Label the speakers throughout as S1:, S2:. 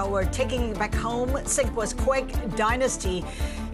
S1: Now we're taking it back home. Singapore's Kwek dynasty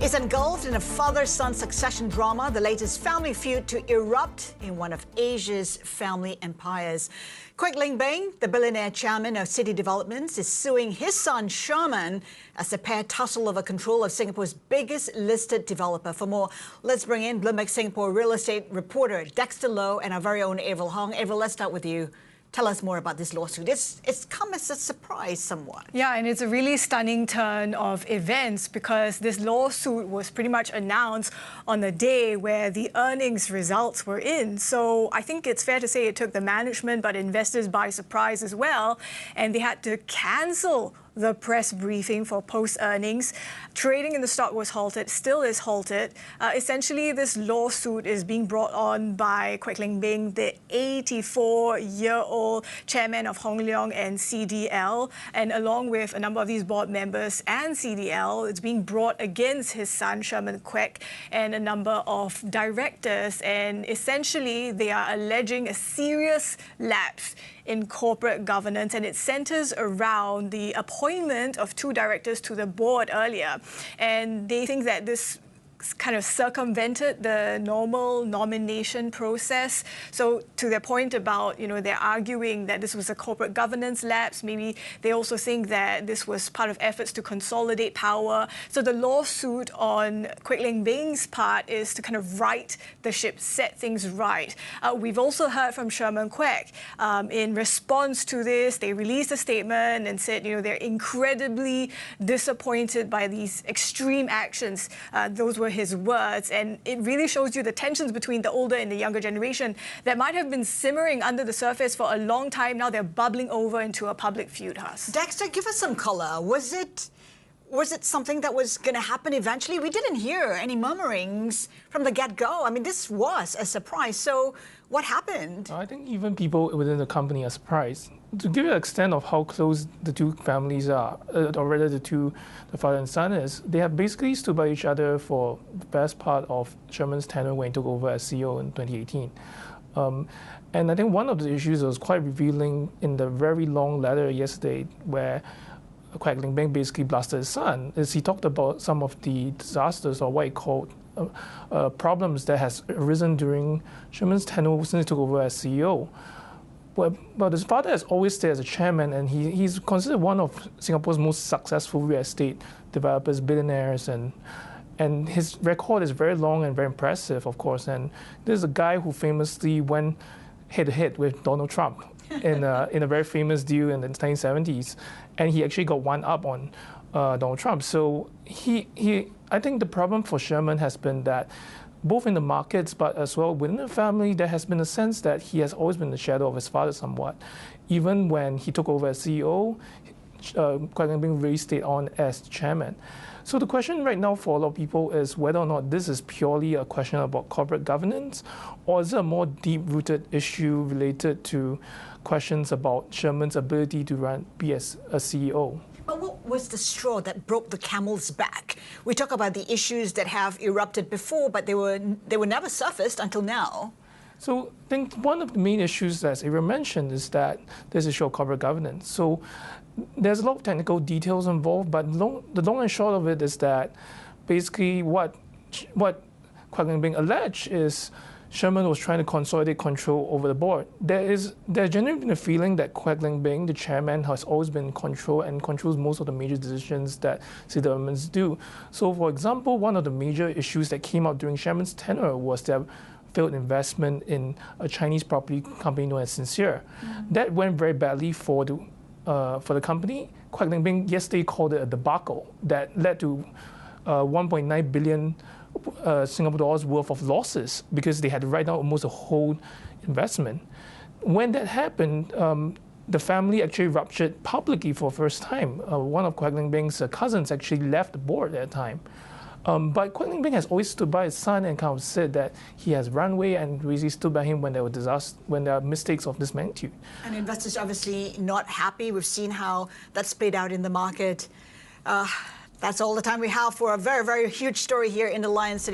S1: is engulfed in a father-son succession drama, the latest family feud to erupt in one of Asia's family empires. Kwek Leng Beng, the billionaire chairman of City Developments, is suing his son Chairman as the pair tussle over control of Singapore's biggest listed developer. For more, let's bring in Bloomberg Singapore real estate reporter Dexter Low and our very own Avril Hong. Avril, let's start with you. Tell us more about this lawsuit. It's come as a surprise somewhat.
S2: Yeah, and it's a really stunning turn of events because this lawsuit was pretty much announced on the day where the earnings results were in. So I think it's fair to say it took the management but investors by surprise as well, and they had to cancel the press briefing for post-earnings. Trading in the stock was halted, still is halted. Essentially, this lawsuit is being brought on by Kwek Leng Beng, the 84-year-old chairman of Hong Leong and CDL, and along with a number of these board members and CDL, it's being brought against his son, Chairman Kwek, and a number of directors. And essentially, they are alleging a serious lapse in corporate governance, and it centers around the appointment of two directors to the board earlier. And they think that this kind of circumvented the normal nomination process. So to their point about, they're arguing that this was a corporate governance lapse, maybe they also think that this was part of efforts to consolidate power. So the lawsuit on Kwek Leng Beng's part is to kind of right the ship, set things right. We've also heard from Chairman Kwek. In response to this, they released a statement and said, they're incredibly disappointed by these extreme actions. Those were his words, and it really shows you the tensions between the older and the younger generation that might have been simmering under the surface for a long time. Now they're bubbling over into a public feud.
S1: Dexter, give us some color. Was it something that was going to happen eventually? We didn't hear any murmurings from the get-go. I mean, this was a surprise. So what happened?
S3: I think even people within the company are surprised. To give you an extent of how close the two families are, or rather the father and son is, they have basically stood by each other for the best part of Chairman's tenure when he took over as CEO in 2018. And I think one of the issues that was quite revealing in the very long letter yesterday where Kwek Leng Beng basically blasted his son is he talked about some of the disasters or what he called problems that has arisen during Chairman's tenure since he took over as CEO. But his father has always stayed as a chairman, and he's considered one of Singapore's most successful real estate developers, billionaires, and his record is very long and very impressive, of course. And this is a guy who famously went head-to-head with Donald Trump in a very famous deal in the 1970s, and he actually got one up on Donald Trump. So I think the problem for Chairman has been that both in the markets, but as well within the family, there has been a sense that he has always been the shadow of his father somewhat. Even when he took over as CEO, Kwek Leng Beng really stayed on as chairman. So the question right now for a lot of people is whether or not this is purely a question about corporate governance, or is it a more deep-rooted issue related to questions about Chairman's ability to be as a CEO.
S1: But what was the straw that broke the camel's back? We talk about the issues that have erupted before, but they were never surfaced until now.
S3: So I think one of the main issues that Avril mentioned is that this issue of corporate governance. So there's a lot of technical details involved, but the long and short of it is that basically what Kwek Leng Beng alleged is Chairman was trying to consolidate control over the board. There's generally been a feeling that Kwek Leng Beng, the chairman, has always been in control and controls most of the major decisions that City Developments do. So, for example, one of the major issues that came out during Chairman's tenure was their failed investment in a Chinese property company known as Sincere. That went very badly for the company. Kwek Leng Beng yesterday called it a debacle that led to 1.9 billion Singapore dollars worth of losses because they had to write down almost the whole investment. When that happened, the family actually ruptured publicly for the first time. One of Kwek Leng Beng's cousins actually left the board at that time. But Kwek Leng Beng has always stood by his son and kind of said that he has runway and really stood by him when there are mistakes of this magnitude.
S1: And investors obviously not happy. We've seen how that's played out in the market. That's all the time we have for a very, very huge story here in the Lion City.